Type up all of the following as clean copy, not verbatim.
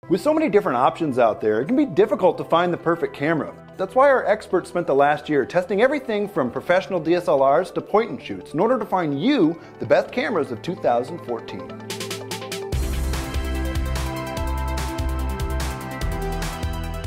With so many different options out there, it can be difficult to find the perfect camera. That's why our experts spent the last year testing everything from professional DSLRs to point and shoots in order to find you the best cameras of 2014.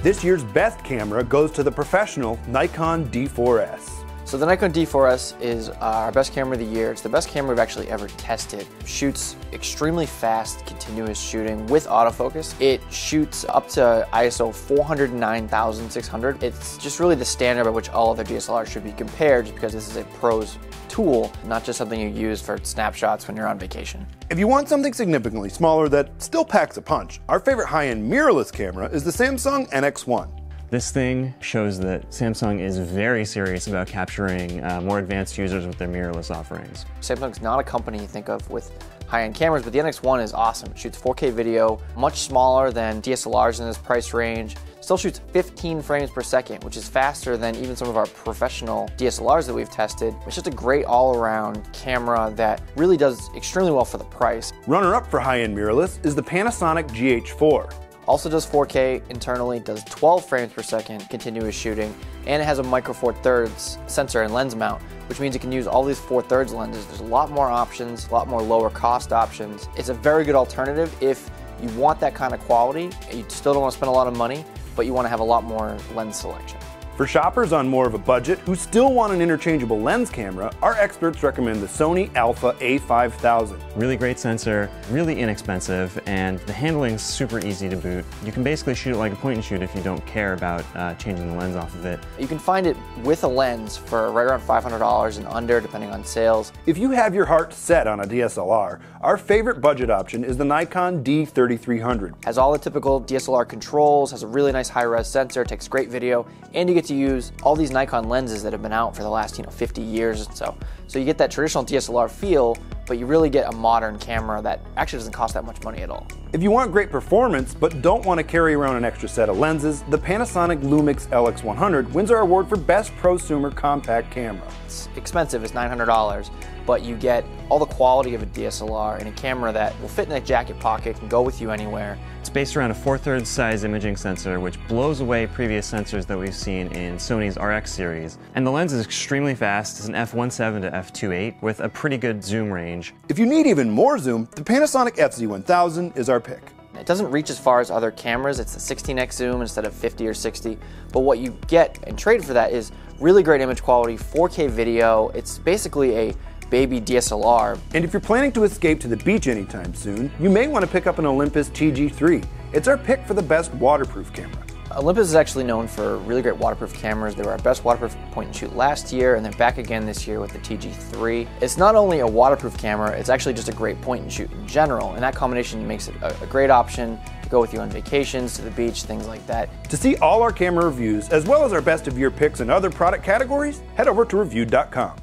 This year's best camera goes to the professional Nikon D4S. So the Nikon D4S is our best camera of the year. It's the best camera we've actually ever tested. Shoots extremely fast, continuous shooting with autofocus. It shoots up to ISO 409,600. It's just really the standard by which all other DSLRs should be compared, just because this is a pro's tool, not just something you use for snapshots when you're on vacation. If you want something significantly smaller that still packs a punch, our favorite high-end mirrorless camera is the Samsung NX1. This thing shows that Samsung is very serious about capturing more advanced users with their mirrorless offerings. Samsung's not a company you think of with high-end cameras, but the NX1 is awesome. It shoots 4K video, much smaller than DSLRs in this price range. Still shoots 15 frames per second, which is faster than even some of our professional DSLRs that we've tested. It's just a great all-around camera that really does extremely well for the price. Runner-up for high-end mirrorless is the Panasonic GH4. Also does 4K internally, does 12 frames per second continuous shooting, and it has a micro four thirds sensor and lens mount, which means you can use all these 4/3 lenses. There's a lot more options, a lot more lower cost options. It's a very good alternative if you want that kind of quality. You still don't want to spend a lot of money, but you want to have a lot more lens selection. For shoppers on more of a budget who still want an interchangeable lens camera, our experts recommend the Sony Alpha A5000. Really great sensor, really inexpensive, and the handling's super easy to boot. You can basically shoot it like a point and shoot if you don't care about changing the lens off of it. You can find it with a lens for right around $500 and under, depending on sales. If you have your heart set on a DSLR, our favorite budget option is the Nikon D3300. Has all the typical DSLR controls, has a really nice high-res sensor, takes great video, and you get to use all these Nikon lenses that have been out for the last 50 years or so. So you get that traditional DSLR feel, but you really get a modern camera that actually doesn't cost that much money at all. If you want great performance but don't want to carry around an extra set of lenses, the Panasonic Lumix LX100 wins our award for Best Prosumer Compact Camera. It's expensive, it's $900, but you get all the quality of a DSLR in a camera that will fit in a jacket pocket, can go with you anywhere. It's based around a 4/3 size imaging sensor, which blows away previous sensors that we've seen in Sony's RX series. And the lens is extremely fast. It's an f1.7 to f2.8 with a pretty good zoom range. If you need even more zoom, the Panasonic FZ1000 is our pick. It doesn't reach as far as other cameras. It's a 16x zoom instead of 50 or 60. But what you get in trade for that is really great image quality, 4K video. It's basically a baby DSLR. And if you're planning to escape to the beach anytime soon, you may want to pick up an Olympus TG3. It's our pick for the best waterproof camera. Olympus is actually known for really great waterproof cameras. They were our best waterproof point and shoot last year, and they're back again this year with the TG3. It's not only a waterproof camera, it's actually just a great point and shoot in general, and that combination makes it a great option to go with you on vacations, to the beach, things like that. To see all our camera reviews, as well as our best of year picks and other product categories, head over to Reviewed.com.